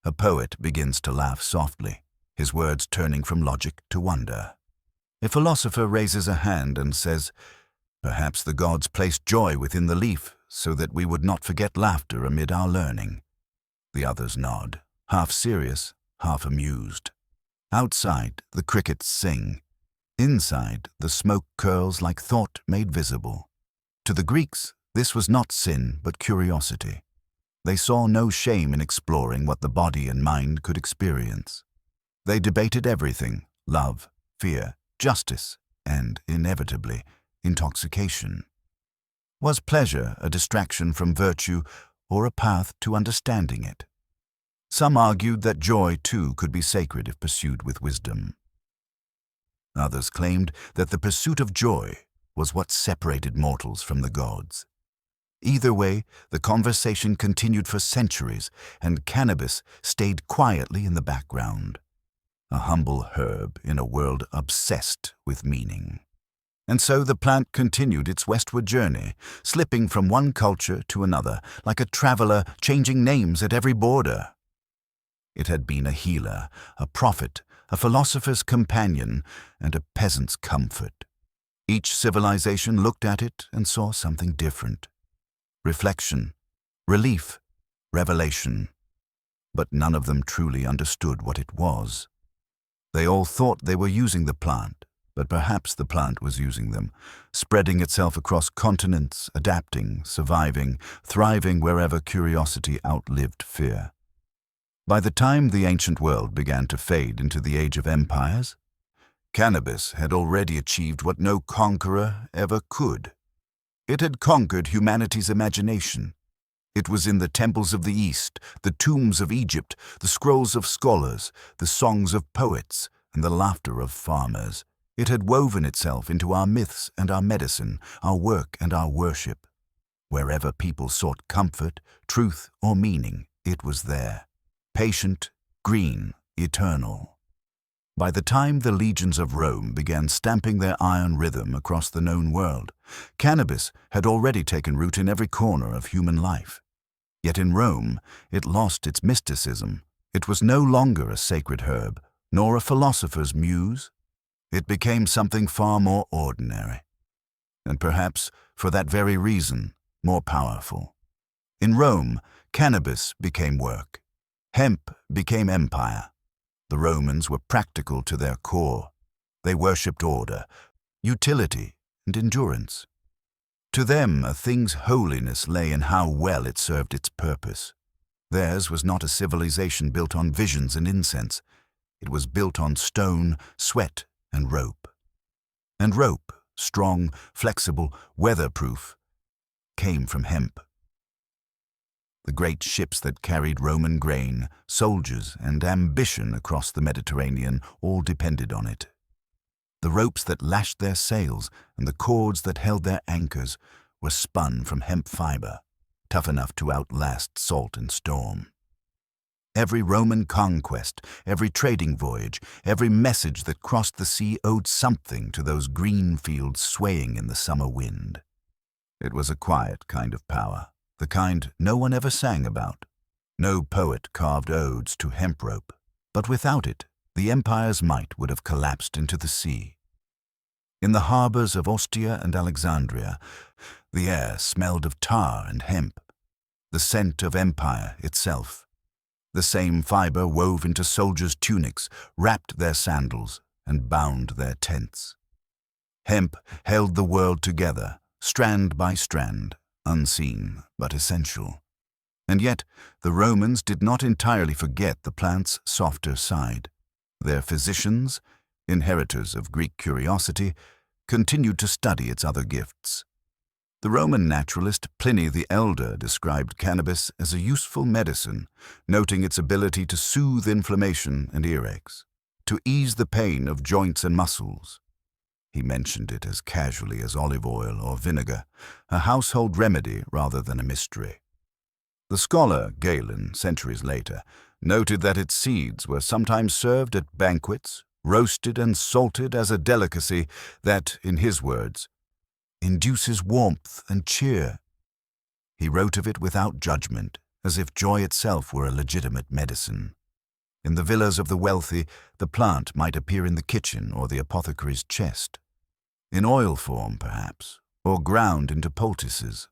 A poet begins to laugh softly, his words turning from logic to wonder. A philosopher raises a hand and says, "Perhaps the gods placed joy within the leaf so that we would not forget laughter amid our learning." The others nod, half serious, half amused. Outside, the crickets sing. Inside, the smoke curls like thought made visible. To the Greeks, this was not sin but curiosity. They saw no shame in exploring what the body and mind could experience. They debated everything: love, fear, justice, and, inevitably, intoxication. Was pleasure a distraction from virtue or a path to understanding it? Some argued that joy, too, could be sacred if pursued with wisdom. Others claimed that the pursuit of joy was what separated mortals from the gods. Either way, the conversation continued for centuries, and cannabis stayed quietly in the background. A humble herb in a world obsessed with meaning. And so the plant continued its westward journey, slipping from one culture to another, like a traveler changing names at every border. It had been a healer, a prophet, a philosopher's companion, and a peasant's comfort. Each civilization looked at it and saw something different. Reflection, relief, revelation. But none of them truly understood what it was. They all thought they were using the plant, but perhaps the plant was using them, spreading itself across continents, adapting, surviving, thriving wherever curiosity outlived fear. By the time the ancient world began to fade into the age of empires, cannabis had already achieved what no conqueror ever could. It had conquered humanity's imagination. It was in the temples of the East, the tombs of Egypt, the scrolls of scholars, the songs of poets, and the laughter of farmers. It had woven itself into our myths and our medicine, our work and our worship. Wherever people sought comfort, truth, or meaning, it was there. Patient, green, eternal. By the time the legions of Rome began stamping their iron rhythm across the known world, cannabis had already taken root in every corner of human life. Yet in Rome, it lost its mysticism. It was no longer a sacred herb, nor a philosopher's muse. It became something far more ordinary. and perhaps, for that very reason, more powerful. In Rome, cannabis became work. Hemp became empire. The Romans were practical to their core. They worshipped order, utility, and endurance. To them, a thing's holiness lay in how well it served its purpose. Theirs was not a civilization built on visions and incense. It was built on stone, sweat, and rope. And rope, strong, flexible, weatherproof, came from hemp. The great ships that carried Roman grain, soldiers, and ambition across the Mediterranean all depended on it. The ropes that lashed their sails and the cords that held their anchors were spun from hemp fiber, tough enough to outlast salt and storm. Every Roman conquest, every trading voyage, every message that crossed the sea owed something to those green fields swaying in the summer wind. It was a quiet kind of power, the kind no one ever sang about. No poet carved odes to hemp rope, but without it, the empire's might would have collapsed into the sea. In the harbors of Ostia and Alexandria, the air smelled of tar and hemp, the scent of empire itself. The same fiber wove into soldiers' tunics, wrapped their sandals, and bound their tents. Hemp held the world together, strand by strand, unseen but essential. And yet, the Romans did not entirely forget the plant's softer side. Their physicians, inheritors of Greek curiosity, continued to study its other gifts. The Roman naturalist Pliny the Elder described cannabis as a useful medicine, noting its ability to soothe inflammation and earaches, to ease the pain of joints and muscles. He mentioned it as casually as olive oil or vinegar, a household remedy rather than a mystery. The scholar Galen, centuries later, noted that its seeds were sometimes served at banquets, roasted and salted as a delicacy that, in his words, induces warmth and cheer. He wrote of it without judgment, as if joy itself were a legitimate medicine. In the villas of the wealthy, the plant might appear in the kitchen or the apothecary's chest. In oil form, perhaps, or ground into poultices.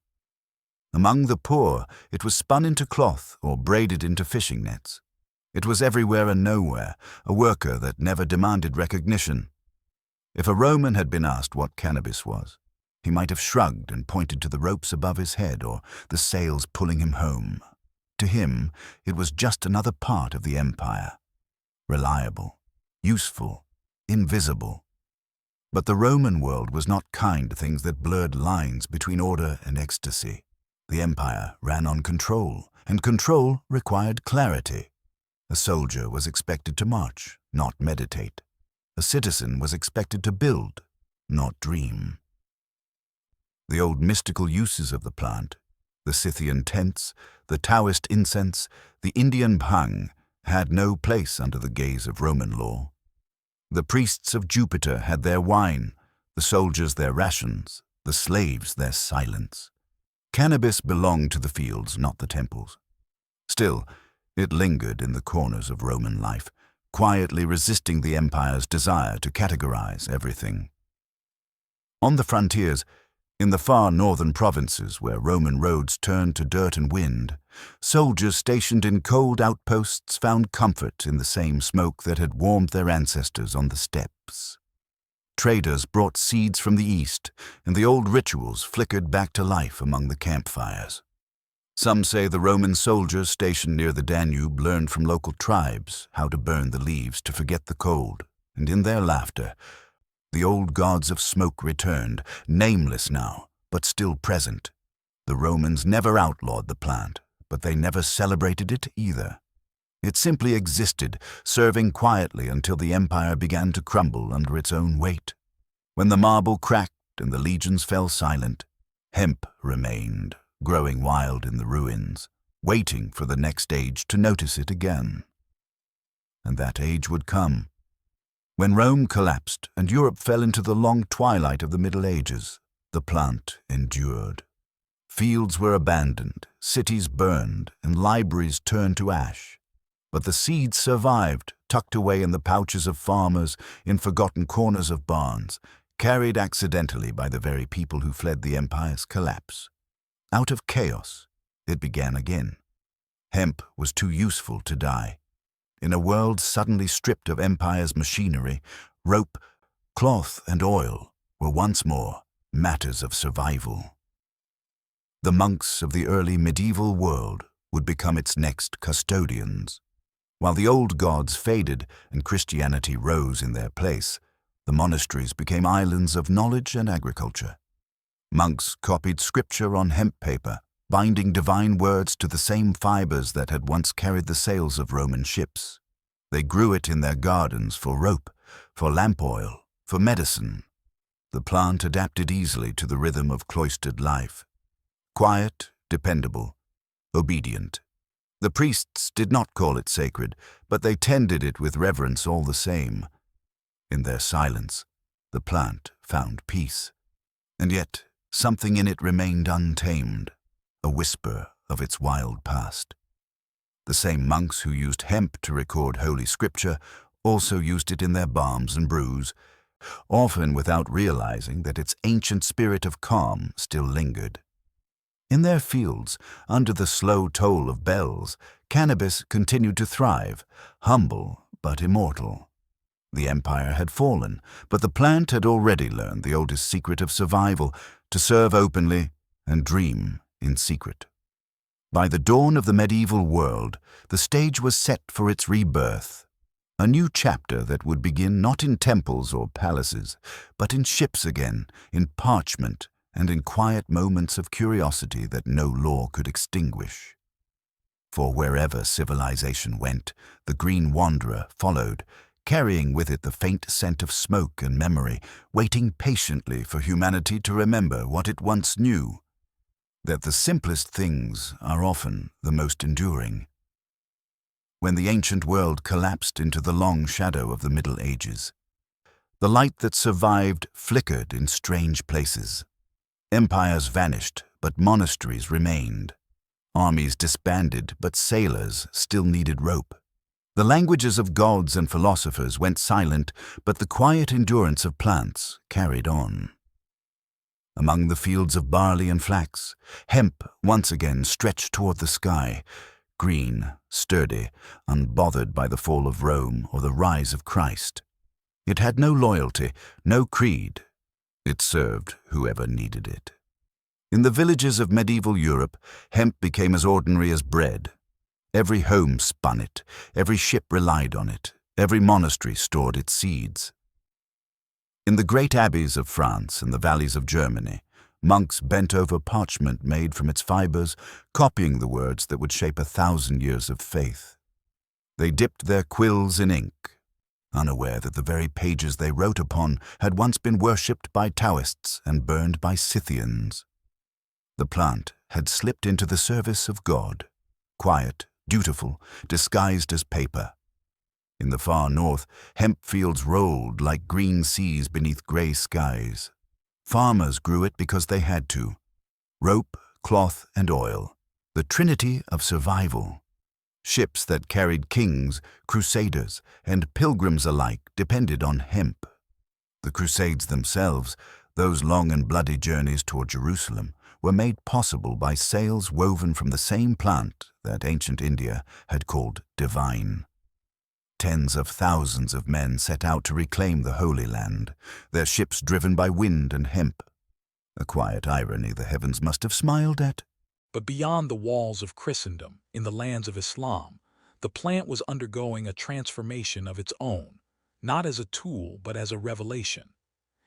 Among the poor, it was spun into cloth or braided into fishing nets. It was everywhere and nowhere, a worker that never demanded recognition. If a Roman had been asked what cannabis was, he might have shrugged and pointed to the ropes above his head or the sails pulling him home. To him, it was just another part of the empire. Reliable, useful, invisible. But the Roman world was not kind to things that blurred lines between order and ecstasy. The empire ran on control, and control required clarity. A soldier was expected to march, not meditate. A citizen was expected to build, not dream. The old mystical uses of the plant, the Scythian tents, the Taoist incense, the Indian bhang, had no place under the gaze of Roman law. The priests of Jupiter had their wine, the soldiers their rations, the slaves their silence. Cannabis belonged to the fields, not the temples. Still, it lingered in the corners of Roman life, quietly resisting the empire's desire to categorize everything. On the frontiers, in the far northern provinces where Roman roads turned to dirt and wind, soldiers stationed in cold outposts found comfort in the same smoke that had warmed their ancestors on the steppes. Traders brought seeds from the east, and the old rituals flickered back to life among the campfires. Some say the Roman soldiers stationed near the Danube learned from local tribes how to burn the leaves to forget the cold, and in their laughter, the old gods of smoke returned, nameless now, but still present. The Romans never outlawed the plant, but they never celebrated it either. It simply existed, serving quietly until the empire began to crumble under its own weight. When the marble cracked and the legions fell silent, hemp remained, growing wild in the ruins, waiting for the next age to notice it again. And that age would come. When Rome collapsed and Europe fell into the long twilight of the Middle Ages, the plant endured. Fields were abandoned, cities burned, and libraries turned to ash. But the seeds survived, tucked away in the pouches of farmers, in forgotten corners of barns, carried accidentally by the very people who fled the empire's collapse. Out of chaos, it began again. Hemp was too useful to die. In a world suddenly stripped of empire's machinery, rope, cloth, and oil were once more matters of survival. The monks of the early medieval world would become its next custodians. While the old gods faded and Christianity rose in their place, the monasteries became islands of knowledge and agriculture. Monks copied scripture on hemp paper, binding divine words to the same fibers that had once carried the sails of Roman ships. They grew it in their gardens for rope, for lamp oil, for medicine. The plant adapted easily to the rhythm of cloistered life. Quiet, dependable, obedient. The priests did not call it sacred, but they tended it with reverence all the same. In their silence, the plant found peace. And yet, something in it remained untamed, a whisper of its wild past. The same monks who used hemp to record holy scripture also used it in their balms and brews, often without realizing that its ancient spirit of calm still lingered. In their fields, under the slow toll of bells, cannabis continued to thrive, humble but immortal. The empire had fallen, but the plant had already learned the oldest secret of survival, to serve openly and dream in secret. By the dawn of the medieval world, the stage was set for its rebirth, a new chapter that would begin not in temples or palaces, but in ships again, in parchment, and in quiet moments of curiosity that no law could extinguish. For wherever civilization went, the green wanderer followed, carrying with it the faint scent of smoke and memory, waiting patiently for humanity to remember what it once knew, that the simplest things are often the most enduring. When the ancient world collapsed into the long shadow of the Middle Ages, the light that survived flickered in strange places. Empires vanished, but monasteries remained. Armies disbanded, but sailors still needed rope. The languages of gods and philosophers went silent, but the quiet endurance of plants carried on. Among the fields of barley and flax, hemp once again stretched toward the sky, green, sturdy, unbothered by the fall of Rome or the rise of Christ. It had no loyalty, no creed. It served whoever needed it. In the villages of medieval Europe, hemp became as ordinary as bread. Every home spun it, every ship relied on it, every monastery stored its seeds. In the great abbeys of France and the valleys of Germany, monks bent over parchment made from its fibers, copying the words that would shape 1,000 years of faith. They dipped their quills in ink, unaware that the very pages they wrote upon had once been worshipped by Taoists and burned by Scythians. The plant had slipped into the service of God, quiet, dutiful, disguised as paper. In the far north, hemp fields rolled like green seas beneath gray skies. Farmers grew it because they had to. Rope, cloth, and oil, the trinity of survival. Ships that carried kings, crusaders, and pilgrims alike depended on hemp. The Crusades themselves, those long and bloody journeys toward Jerusalem, were made possible by sails woven from the same plant that ancient India had called divine. Tens of thousands of men set out to reclaim the Holy Land, their ships driven by wind and hemp. A quiet irony the heavens must have smiled at. But beyond the walls of Christendom, in the lands of Islam, the plant was undergoing a transformation of its own, not as a tool but as a revelation.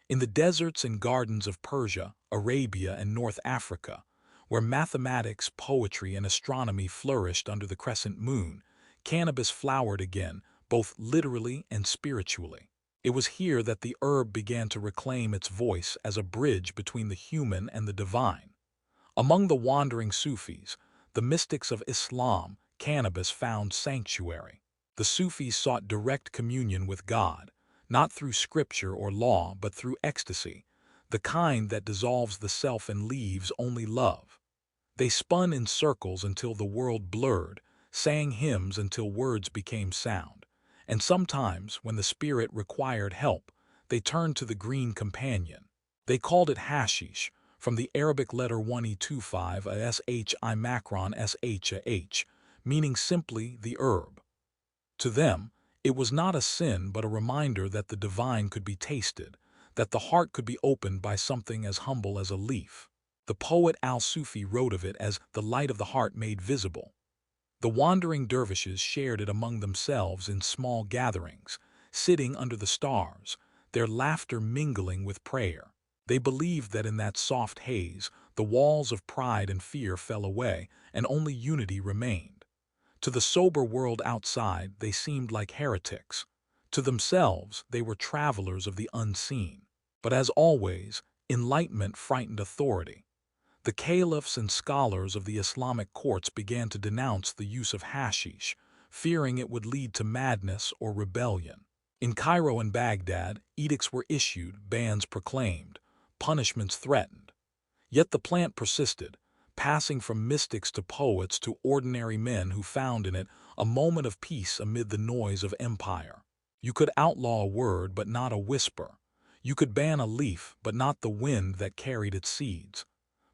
In the deserts and gardens of Persia, Arabia, and North Africa, where mathematics, poetry, and astronomy flourished under the crescent moon, cannabis flowered again, both literally and spiritually. It was here that the herb began to reclaim its voice as a bridge between the human and the divine. Among the wandering Sufis, the mystics of Islam, cannabis found sanctuary. The Sufis sought direct communion with God, not through scripture or law, but through ecstasy, the kind that dissolves the self and leaves only love. They spun in circles until the world blurred, sang hymns until words became sound, and sometimes, when the spirit required help, they turned to the green companion. They called it hashish, from the Arabic letter 1e25 a shi macron shah, meaning simply the herb. To them, it was not a sin but a reminder that the divine could be tasted, that the heart could be opened by something as humble as a leaf. The poet al-Sufi wrote of it as the light of the heart made visible. The wandering dervishes shared it among themselves in small gatherings, sitting under the stars, their laughter mingling with prayer. They believed that in that soft haze, the walls of pride and fear fell away, and only unity remained. To the sober world outside, they seemed like heretics. To themselves, they were travelers of the unseen. But as always, enlightenment frightened authority. The caliphs and scholars of the Islamic courts began to denounce the use of hashish, fearing it would lead to madness or rebellion. In Cairo and Baghdad, edicts were issued, bans proclaimed, punishments threatened. Yet the plant persisted, passing from mystics to poets to ordinary men who found in it a moment of peace amid the noise of empire. You could outlaw a word but not a whisper. You could ban a leaf but not the wind that carried its seeds.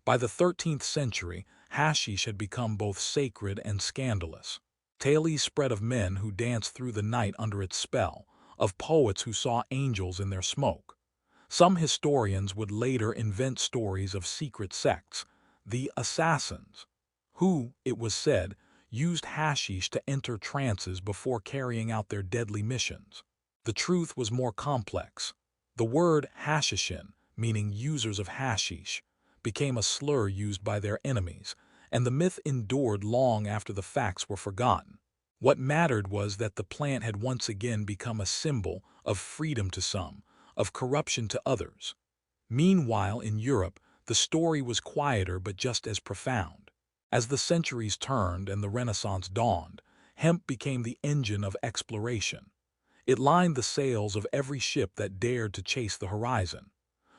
By the 13th century, hashish had become both sacred and scandalous. Tales spread of men who danced through the night under its spell, of poets who saw angels in their smoke. Some historians would later invent stories of secret sects, the assassins, who, it was said, used hashish to enter trances before carrying out their deadly missions. The truth was more complex. The word hashishin, meaning users of hashish, became a slur used by their enemies, and the myth endured long after the facts were forgotten. What mattered was that the plant had once again become a symbol of freedom to some, of corruption to others. Meanwhile, in Europe, the story was quieter but just as profound. As the centuries turned and the Renaissance dawned, hemp became the engine of exploration. It lined the sails of every ship that dared to chase the horizon.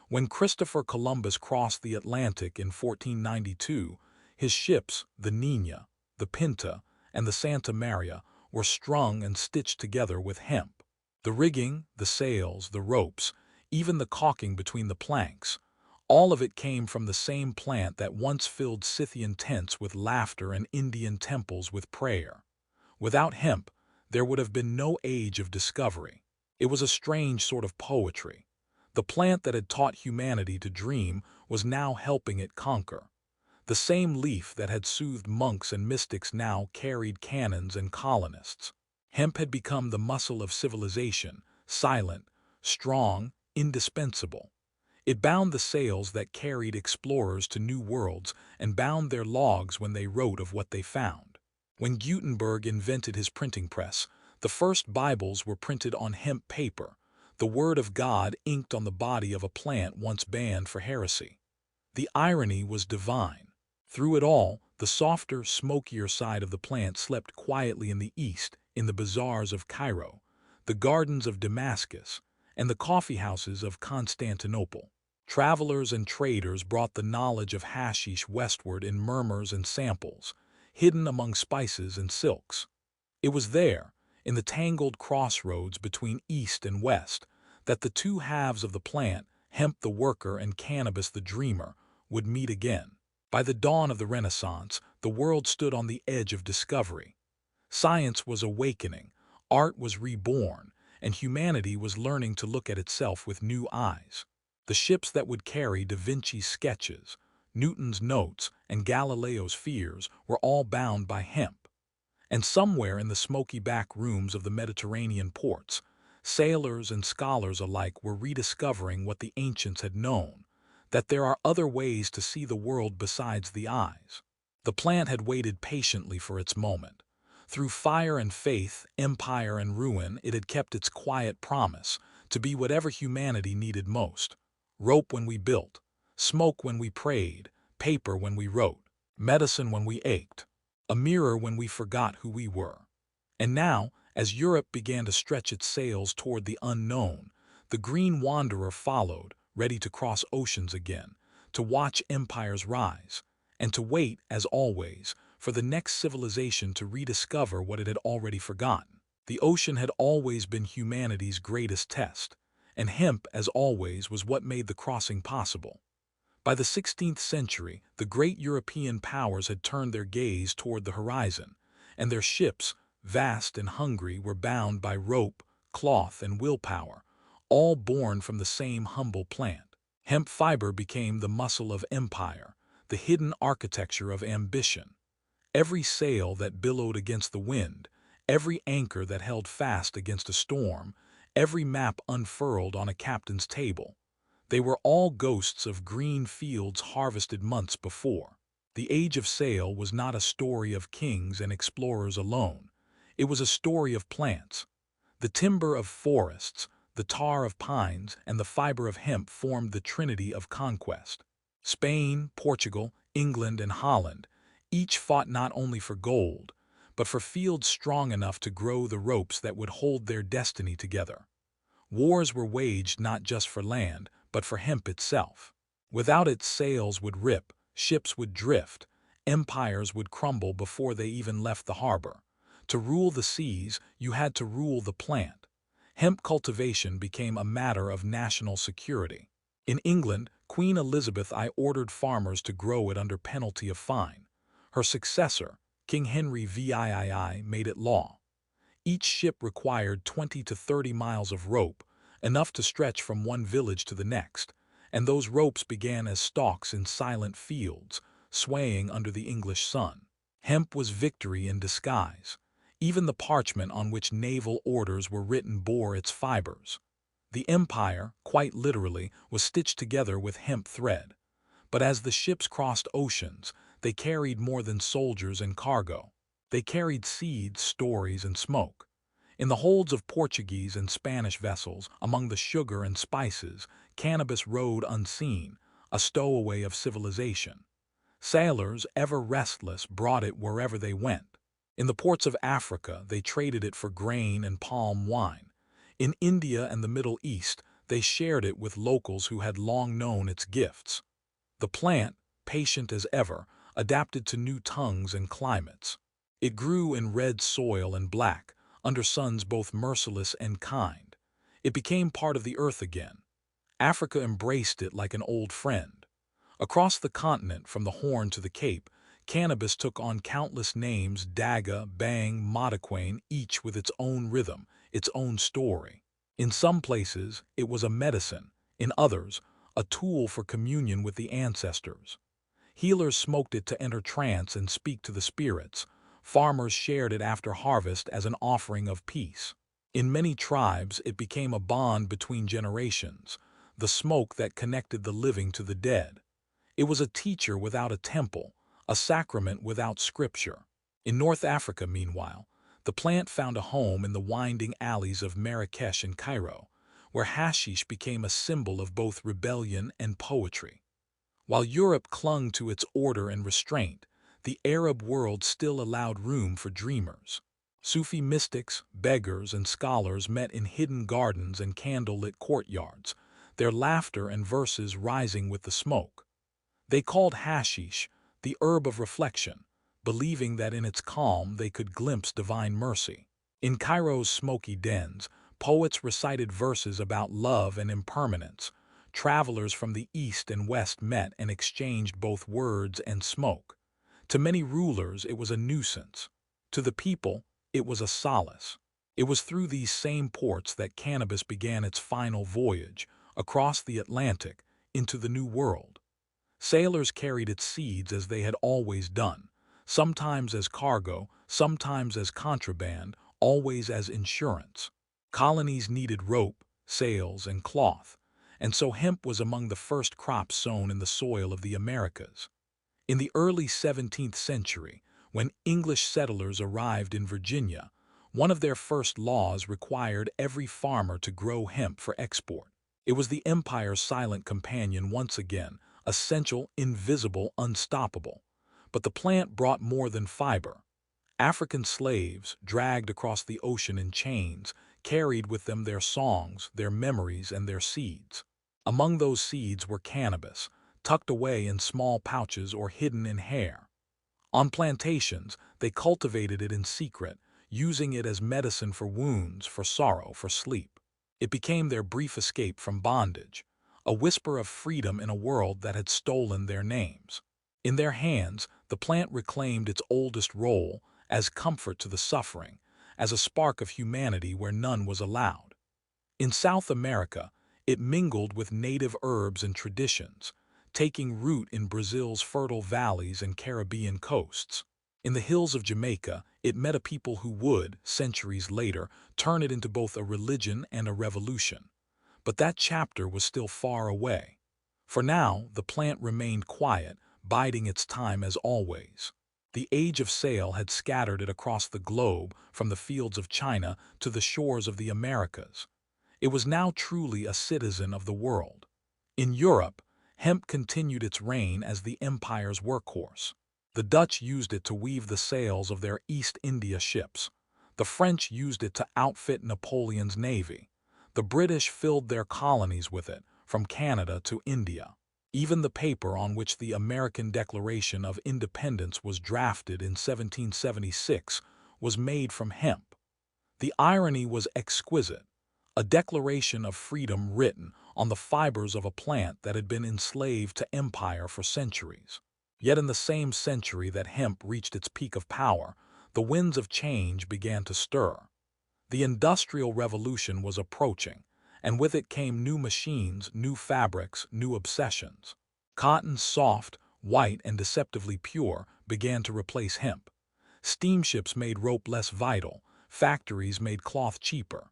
When Christopher Columbus crossed the Atlantic in 1492, his ships, the Nina, the Pinta, and the Santa Maria, were strung and stitched together with hemp. The rigging, the sails, the ropes, even the caulking between the planks, all of it came from the same plant that once filled Scythian tents with laughter and Indian temples with prayer. Without hemp, there would have been no age of discovery. It was a strange sort of poetry. The plant that had taught humanity to dream was now helping it conquer. The same leaf that had soothed monks and mystics now carried cannons and colonists. Hemp had become the muscle of civilization, silent, strong, indispensable. It bound the sails that carried explorers to new worlds and bound their logs when they wrote of what they found. When Gutenberg invented his printing press, the first Bibles were printed on hemp paper, the word of God inked on the body of a plant once banned for heresy. The irony was divine. Through it all, the softer, smokier side of the plant slept quietly in the east, in the bazaars of Cairo, the gardens of Damascus, and the coffeehouses of Constantinople. Travelers and traders brought the knowledge of hashish westward in murmurs and samples, hidden among spices and silks. It was there, in the tangled crossroads between east and west, that the two halves of the plant, hemp the worker and cannabis the dreamer, would meet again. By the dawn of the Renaissance, the world stood on the edge of discovery. Science was awakening, art was reborn, and humanity was learning to look at itself with new eyes. The ships that would carry Da Vinci's sketches, Newton's notes, and Galileo's fears were all bound by hemp. And somewhere in the smoky back rooms of the Mediterranean ports, sailors and scholars alike were rediscovering what the ancients had known, that there are other ways to see the world besides the eyes. The plant had waited patiently for its moment. Through fire and faith, empire and ruin, it had kept its quiet promise to be whatever humanity needed most. Rope when we built, smoke when we prayed, paper when we wrote, medicine when we ached, a mirror when we forgot who we were. And now, as Europe began to stretch its sails toward the unknown, the green wanderer followed, ready to cross oceans again, to watch empires rise, and to wait, as always, for the next civilization to rediscover what it had already forgotten. The ocean had always been humanity's greatest test, and hemp, as always, was what made the crossing possible. By the 16th century, the great European powers had turned their gaze toward the horizon, and their ships, vast and hungry, were bound by rope, cloth, and willpower, all born from the same humble plant. Hemp fiber became the muscle of empire, the hidden architecture of ambition. Every sail that billowed against the wind, every anchor that held fast against a storm, every map unfurled on a captain's table, they were all ghosts of green fields harvested months before. The Age of Sail was not a story of kings and explorers alone. It was a story of plants. The timber of forests, the tar of pines, and the fiber of hemp formed the trinity of conquest. Spain, Portugal, England, and Holland each fought not only for gold, but for fields strong enough to grow the ropes that would hold their destiny together. Wars were waged not just for land, but for hemp itself. Without it, sails would rip, ships would drift, empires would crumble before they even left the harbor. To rule the seas, you had to rule the plant. Hemp cultivation became a matter of national security. In England, Queen Elizabeth I ordered farmers to grow it under penalty of fine. Her successor, King Henry VIII, made it law. Each ship required 20 to 30 miles of rope, enough to stretch from one village to the next, and those ropes began as stalks in silent fields, swaying under the English sun. Hemp was victory in disguise. Even the parchment on which naval orders were written bore its fibers. The empire, quite literally, was stitched together with hemp thread. But as the ships crossed oceans, they carried more than soldiers and cargo. They carried seeds, stories, and smoke. In the holds of Portuguese and Spanish vessels, among the sugar and spices, cannabis rode unseen, a stowaway of civilization. Sailors, ever restless, brought it wherever they went. In the ports of Africa, they traded it for grain and palm wine. In India and the Middle East, they shared it with locals who had long known its gifts. The plant, patient as ever, adapted to new tongues and climates. It grew in red soil and black, under suns both merciless and kind. It became part of the earth again. Africa embraced it like an old friend. Across the continent, from the Horn to the Cape, cannabis took on countless names: Daga, Bang, Modaquane, each with its own rhythm, its own story. In some places, it was a medicine; in others, a tool for communion with the ancestors. Healers smoked it to enter trance and speak to the spirits. Farmers shared it after harvest as an offering of peace. In many tribes, it became a bond between generations, the smoke that connected the living to the dead. It was a teacher without a temple, a sacrament without scripture. In North Africa, meanwhile, the plant found a home in the winding alleys of Marrakesh and Cairo, where hashish became a symbol of both rebellion and poetry. While Europe clung to its order and restraint, the Arab world still allowed room for dreamers. Sufi mystics, beggars, and scholars met in hidden gardens and candle-lit courtyards, their laughter and verses rising with the smoke. They called hashish the herb of reflection, believing that in its calm they could glimpse divine mercy. In Cairo's smoky dens, poets recited verses about love and impermanence. Travelers from the east and west met and exchanged both words and smoke. To many rulers, it was a nuisance. To the people, it was a solace. It was through these same ports that cannabis began its final voyage, across the Atlantic, into the New World. Sailors carried its seeds as they had always done, sometimes as cargo, sometimes as contraband, always as insurance. Colonies needed rope, sails, and cloth, and so hemp was among the first crops sown in the soil of the Americas. In the early 17th century, when English settlers arrived in Virginia, one of their first laws required every farmer to grow hemp for export. It was the empire's silent companion once again, essential, invisible, unstoppable. But the plant brought more than fiber. African slaves, dragged across the ocean in chains, carried with them their songs, their memories, and their seeds. Among those seeds were cannabis, tucked away in small pouches or hidden in hair. On plantations, they cultivated it in secret, using it as medicine for wounds, for sorrow, for sleep. It became their brief escape from bondage, a whisper of freedom in a world that had stolen their names. In their hands, the plant reclaimed its oldest role as comfort to the suffering, as a spark of humanity where none was allowed. In South America, it mingled with native herbs and traditions, taking root in Brazil's fertile valleys and Caribbean coasts. In the hills of Jamaica, it met a people who would, centuries later, turn it into both a religion and a revolution. But that chapter was still far away. For now, the plant remained quiet, biding its time as always. The age of sale had scattered it across the globe, from the fields of China to the shores of the Americas. It was now truly a citizen of the world. In Europe, hemp continued its reign as the empire's workhorse. The Dutch used it to weave the sails of their East India ships. The French used it to outfit Napoleon's navy. The British filled their colonies with it, from Canada to India. Even the paper on which the American Declaration of Independence was drafted in 1776 was made from hemp. The irony was exquisite. A declaration of freedom written on the fibers of a plant that had been enslaved to empire for centuries. Yet in the same century that hemp reached its peak of power, the winds of change began to stir. The Industrial Revolution was approaching, and with it came new machines, new fabrics, new obsessions. Cotton, soft, white, and deceptively pure, began to replace hemp. Steamships made rope less vital, factories made cloth cheaper.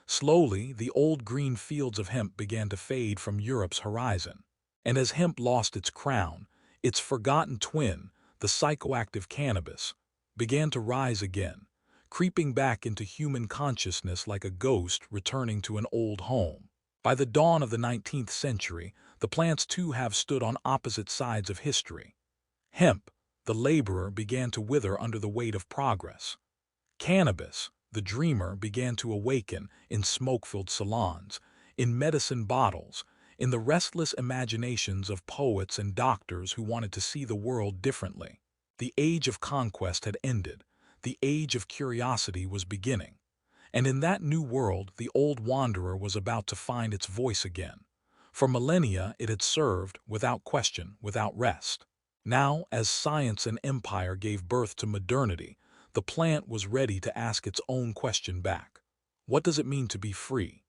Slowly, the old green fields of hemp began to fade from Europe's horizon. And as hemp lost its crown, its forgotten twin, the psychoactive cannabis, began to rise again, creeping back into human consciousness like a ghost returning to an old home. By the dawn of the 19th century, the plants too have stood on opposite sides of history. Hemp, the laborer, began to wither under the weight of progress. Cannabis, the dreamer, began to awaken in smoke-filled salons, in medicine bottles, in the restless imaginations of poets and doctors who wanted to see the world differently. The age of conquest had ended. The age of curiosity was beginning. And in that new world, the old wanderer was about to find its voice again. For millennia, it had served, without question, without rest. Now, as science and empire gave birth to modernity, the plant was ready to ask its own question back. What does it mean to be free?